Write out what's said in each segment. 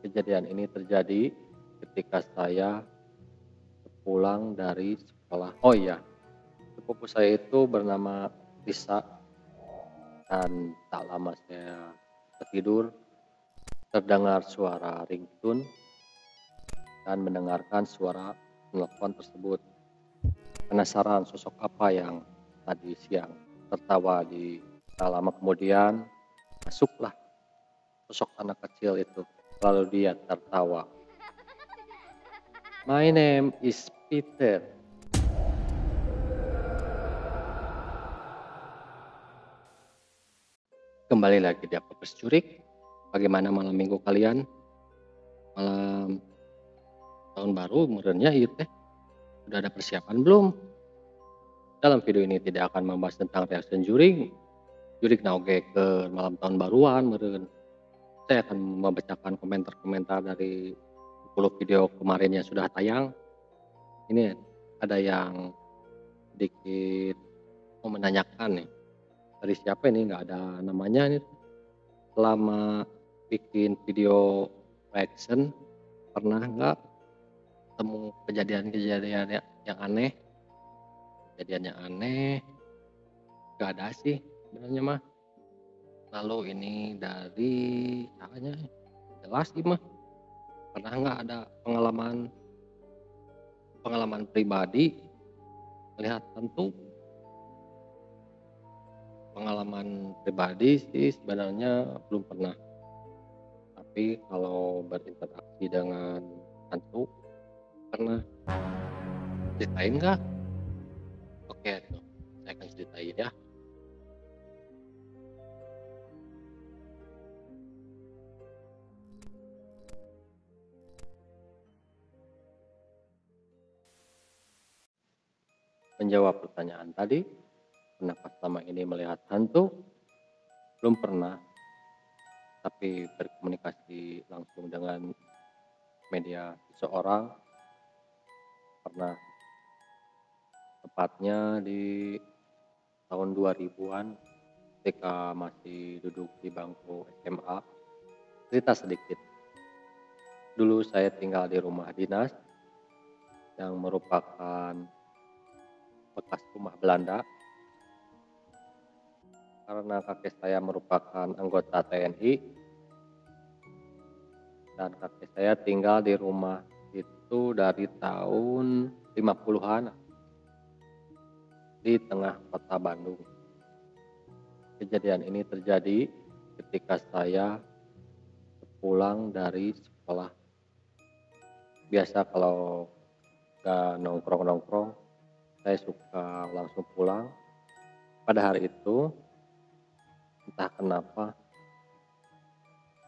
Kejadian ini terjadi ketika saya pulang dari sekolah. Oh iya, sepupu saya itu bernama Lisa dan tak lama saya tertidur, terdengar suara ringtone dan mendengarkan suara telepon tersebut. Penasaran sosok apa yang tadi siang tertawa di tak lama kemudian masuklah sosok anak kecil itu. Lalu dia tertawa. My name is Peter. Kembali lagi di Apropos Curik. Bagaimana malam minggu kalian? Malam tahun baru merenya ieu teh. Sudah ada persiapan belum? Dalam video ini tidak akan membahas tentang reaction jurik. Jurik naoge ke malam tahun baruan meureun. Saya akan membacakan komentar-komentar dari 10 video kemarin yang sudah tayang. Ini ada yang sedikit mau menanyakan nih. Dari siapa ini? Nggak ada namanya nih. Selama bikin video reaction, pernah nggak ketemu kejadian-kejadian yang aneh? Kejadian yang aneh, nggak ada sih sebenarnya mah. Lalu ini dari caranya jelas sih mah. Pernah nggak ada pengalaman pribadi melihat hantu? Pengalaman pribadi sih sebenarnya belum pernah. Tapi kalau berinteraksi dengan hantu pernah. Ceritain nggak? Oke tuh, saya akan ceritain ya. Menjawab pertanyaan tadi, pernahkah selama ini melihat hantu? Belum pernah, tapi berkomunikasi langsung dengan media seseorang pernah. Tepatnya di tahun 2000-an ketika masih duduk di bangku SMA. Cerita sedikit. Dulu saya tinggal di rumah dinas yang merupakan bekas rumah Belanda karena kakek saya merupakan anggota TNI dan kakek saya tinggal di rumah itu dari tahun 50-an di tengah kota Bandung. Kejadian ini terjadi ketika saya pulang dari sekolah. Biasa kalau gak nongkrong-nongkrong, saya suka langsung pulang. Pada hari itu, entah kenapa,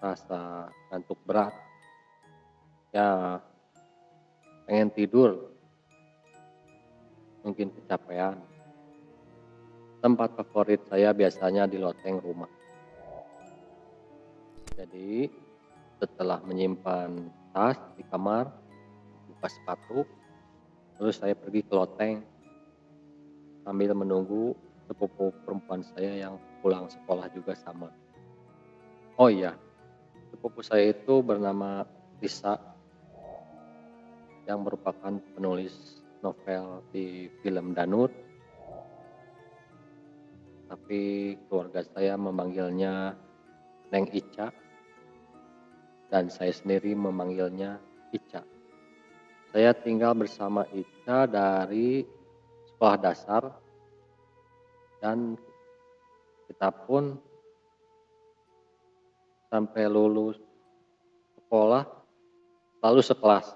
rasa ngantuk berat. Ya, pengen tidur, mungkin kecapean. Tempat favorit saya biasanya di loteng rumah. Jadi, setelah menyimpan tas di kamar, buka sepatu, terus saya pergi ke loteng sambil menunggu sepupu perempuan saya yang pulang sekolah juga sama. Oh iya, sepupu saya itu bernama Lisa yang merupakan penulis novel di film Danur. Tapi keluarga saya memanggilnya Neng Ica dan saya sendiri memanggilnya Ica. Saya tinggal bersama Ica dari sekolah dasar dan kita pun sampai lulus sekolah lalu sekelas,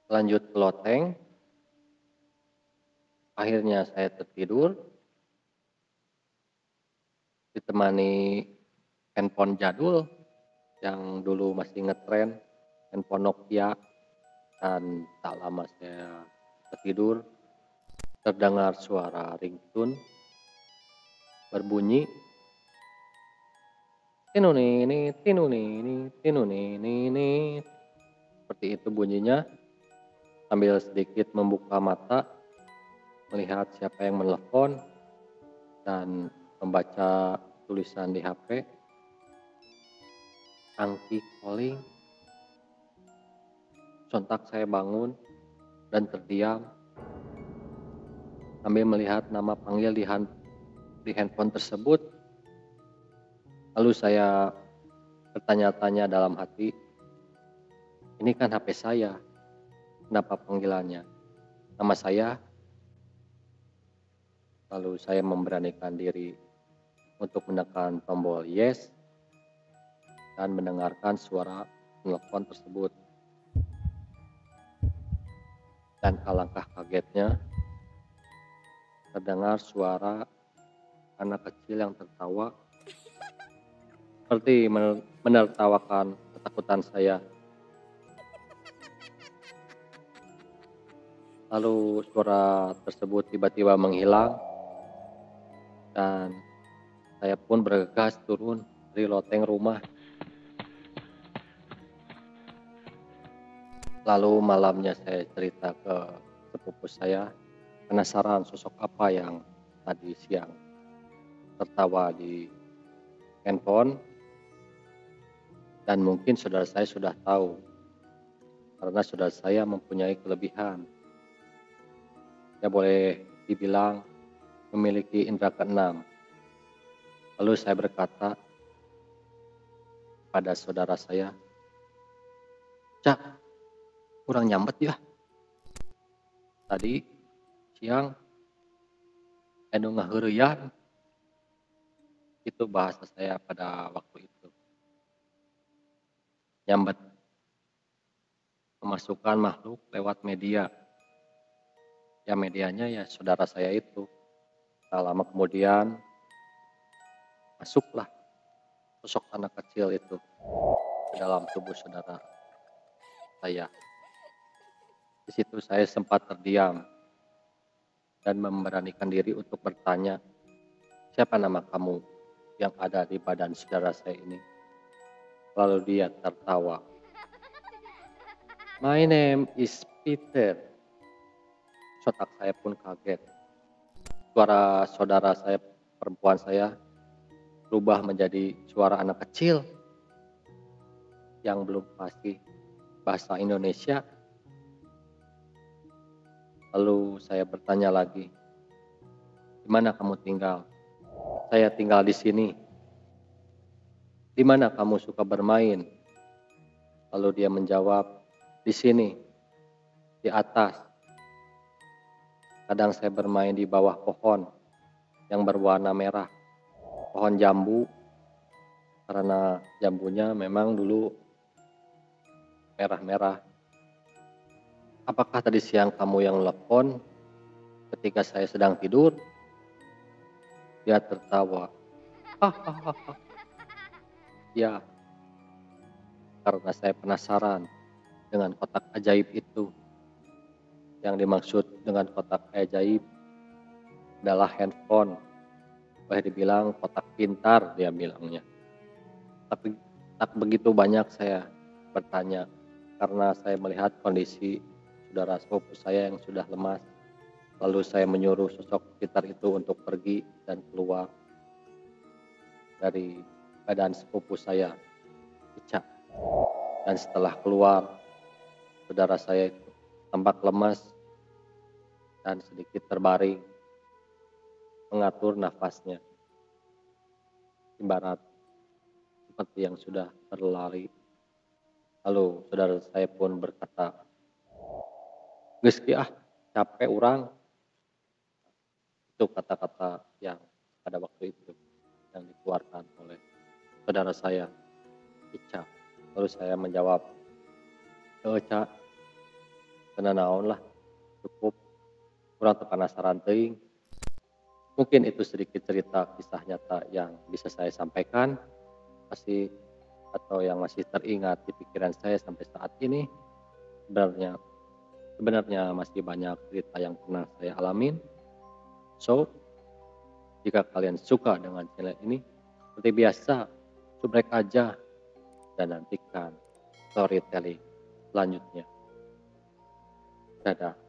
lanjut ke loteng. Akhirnya saya tertidur ditemani handphone jadul yang dulu masih ngetren, handphone Nokia. Dan tak lama saya tertidur, terdengar suara ringtone berbunyi tinunini tinunini tinunini. Seperti itu bunyinya. Sambil sedikit membuka mata melihat siapa yang menelpon dan membaca tulisan di HP, Angki calling. Sontak saya bangun dan terdiam sambil melihat nama panggil di handphone tersebut. Lalu saya bertanya-tanya dalam hati, ini kan HP saya, kenapa panggilannya nama saya? Lalu saya memberanikan diri untuk menekan tombol yes dan mendengarkan suara telepon tersebut. Dan alangkah kagetnya, terdengar suara anak kecil yang tertawa seperti menertawakan ketakutan saya. Lalu suara tersebut tiba-tiba menghilang dan saya pun bergegas turun dari loteng rumah. Lalu malamnya saya cerita ke sepupu saya, penasaran sosok apa yang tadi siang tertawa di handphone. Dan mungkin saudara saya sudah tahu, karena saudara saya mempunyai kelebihan. Dia boleh dibilang memiliki indera keenam. Lalu saya berkata pada saudara saya, Cak, kurang nyambet ya. Tadi siang, anu ngaheureyan. Itu bahasa saya pada waktu itu. Nyambet, kemasukan makhluk lewat media. Ya medianya ya saudara saya itu. Tak lama kemudian masuklah sosok anak kecil itu ke dalam tubuh saudara saya. Di situ saya sempat terdiam dan memberanikan diri untuk bertanya, siapa nama kamu yang ada di badan saudara saya ini? Lalu dia tertawa. My name is Peter. Sontak saya pun kaget. Suara saudara saya, perempuan saya, berubah menjadi suara anak kecil yang belum pasti bahasa Indonesia. Lalu saya bertanya lagi, di mana kamu tinggal? Saya tinggal di sini. Di mana kamu suka bermain? Lalu dia menjawab, di sini, di atas. Kadang saya bermain di bawah pohon yang berwarna merah, pohon jambu, karena jambunya memang dulu merah-merah. Apakah tadi siang kamu yang telepon ketika saya sedang tidur? Dia tertawa. Hahaha. Ya, karena saya penasaran dengan kotak ajaib itu. Yang dimaksud dengan kotak ajaib adalah handphone. Boleh dibilang kotak pintar dia bilangnya. Tapi tak begitu banyak saya bertanya karena saya melihat kondisi saudara sepupu saya yang sudah lemas. Lalu saya menyuruh sosok pintar itu untuk pergi dan keluar dari badan sepupu saya, Ica. Dan setelah keluar, saudara saya itu tampak lemas dan sedikit terbaring, mengatur nafasnya, ibarat seperti yang sudah berlari. Lalu saudara saya pun berkata, geus kieu ah, capek urang. Itu kata-kata yang pada waktu itu yang dikeluarkan oleh saudara saya, Ica. Lalu saya menjawab, Ca, kena naon lah, cukup. Kurang penasaran teuing. Mungkin itu sedikit cerita kisah nyata yang bisa saya sampaikan masih atau yang masih teringat di pikiran saya sampai saat ini. Sebenarnya masih banyak cerita yang pernah saya alamin. So, jika kalian suka dengan channel ini, seperti biasa, subrek aja dan nantikan storytelling selanjutnya. Dadah.